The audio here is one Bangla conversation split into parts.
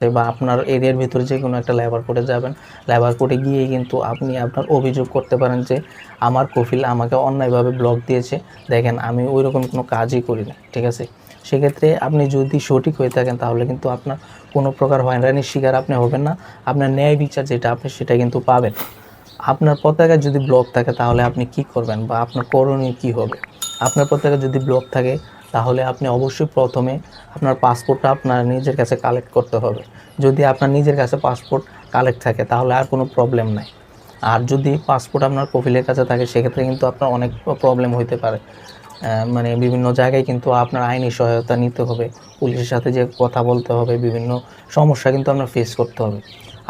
বা আপনার এরিয়ার ভিতরে যে কোনো একটা লেবার কোর্টে যাবেন। লেবার কোর্টে গিয়ে কিন্তু আপনি আপনার অভিযোগ করতে পারেন যে আমার কফিল আমাকে অন্যায়ভাবে ব্লক দিয়েছে। দেখেন আমি ওইরকম কোনো কাজই করি না, ঠিক আছে? সেক্ষেত্রে আপনি যদি সঠিক হয়ে থাকেন তাহলে কিন্তু আপনার কোনো প্রকার হয়রানির শিকার আপনি হবেন না। আপনার ন্যায় বিচার যেটা আপনি সেটা কিন্তু পাবেন। আপনার পতাকায় যদি ব্লক থাকে তাহলে আপনি কি করবেন বা আপনার করণীয় কী হবে? আপনার পতাকা যদি ব্লক থাকে তাহলে আপনি অবশ্যই প্রথমে আপনার পাসপোর্টটা আপনার নিজের কাছে কালেক্ট করতে হবে। যদি আপনার নিজের কাছে পাসপোর্ট কালেক্ট থাকে তাহলে আর কোনো প্রবলেম নাই। আর যদি পাসপোর্ট আপনার কফিলের কাছে থাকে সেক্ষেত্রে কিন্তু আপনার অনেক প্রবলেম হইতে পারে। মানে বিভিন্ন জায়গায় কিন্তু আপনার আইনি সহায়তা নিতে হবে, পুলিশের সাথে যে কথা বলতে হবে, বিভিন্ন সমস্যা কিন্তু আপনার ফেস করতে হবে।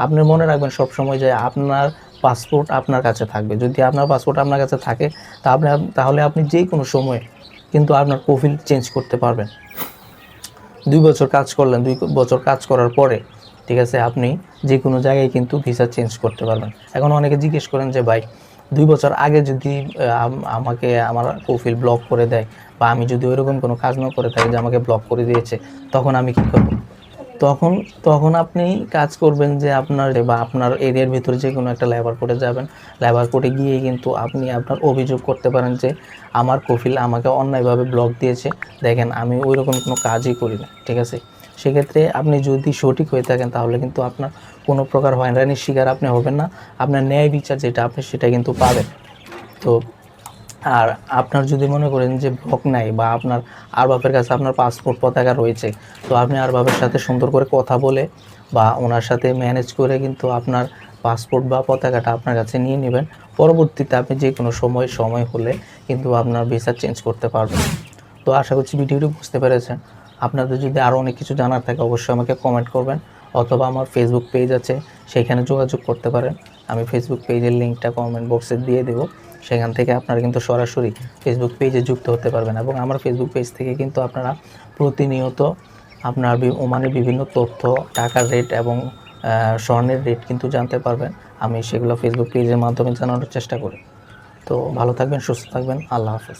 আপনি মনে রাখবেন সবসময় যে আপনার পাসপোর্ট আপনার কাছে থাকবে। যদি আপনার পাসপোর্ট আপনার কাছে থাকে তাহলে আপনি যে কোনো সময়ে কিন্তু আপনার কফিল চেঞ্জ করতে পারবেন। 2 বছর কাজ করলেন, 2 বছর কাজ করার পরে, ঠিক আছে, আপনি যে কোনো জায়গায় কিন্তু ভিসা চেঞ্জ করতে পারবেন। এখন অনেকে জিজ্ঞেস করেন যে ভাই 2 বছর আগে যদি আমাকে আমার কফিল ব্লক করে দেয় বা আমি যদি ওইরকম কোনো কাজ না করে থাকি যে আমাকে ব্লক করে দিয়েছে, তখন আমি কী করব? তখন আপনি কাজ করবেন যে আপনার এরিয়ার ভিতরে যে কোনো একটা লেবার কোর্টে যাবেন। লেবার কোর্টে গিয়ে কিন্তু আপনি আপনার অভিযোগ করতে পারেন যে আমার কফিল আমাকে অন্যায়ভাবে ব্লক দিয়েছে। দেখেন আমি ওইরকম কোনো কাজই করি না, ঠিক আছে? সেক্ষেত্রে আপনি যদি সঠিক হয়ে থাকেন তাহলে কিন্তু আপনার কোনো প্রকার হয়রানির শিকার আপনি হবেন না। আপনার ন্যায় বিচার যেটা আপনি সেটা কিন্তু পাবেন। তো আর আপনার যদি মনে করেন যে ব্লক নাই বা আপনার আরবাপের কাছে আপনার পাসপোর্ট পতাকা রয়েছে, তো আপনি আরবাপের সাথে সুন্দর করে কথা বলে বা ওনার সাথে ম্যানেজ করে কিন্তু আপনার পাসপোর্ট বা পতাকাটা আপনার কাছে নিয়ে নেবেন। পরবর্তীতে আপনি যে কোনো সময় হলে কিন্তু আপনার ভিসা চেঞ্জ করতে পারবেন। তো আশা করছি ভিডিওটি বুঝতে পেরেছেন। আপনাদের যদি আরও অনেক কিছু জানার থাকে অবশ্যই আমাকে কমেন্ট করবেন, অথবা আমার ফেসবুক পেজ আছে সেইখানে যোগাযোগ করতে পারেন। আমি ফেসবুক পেজের লিঙ্কটা কমেন্ট বক্সে দিয়ে দেবো। সেখান থেকে আপনারা কিন্তু সরাসরি ফেসবুক পেজে যুক্ত হতে পারবেন এবং আমার ফেসবুক পেজ থেকে কিন্তু আপনারা প্রতিনিয়ত আপনার ওমানের বিভিন্ন তথ্য, টাকার রেট এবং স্বর্ণের রেট কিন্তু জানতে পারবেন। আমি সেগুলো ফেসবুক পেজের মাধ্যমে জানানোর চেষ্টা করি। তো ভালো থাকবেন, সুস্থ থাকবেন। আল্লাহ হাফেজ।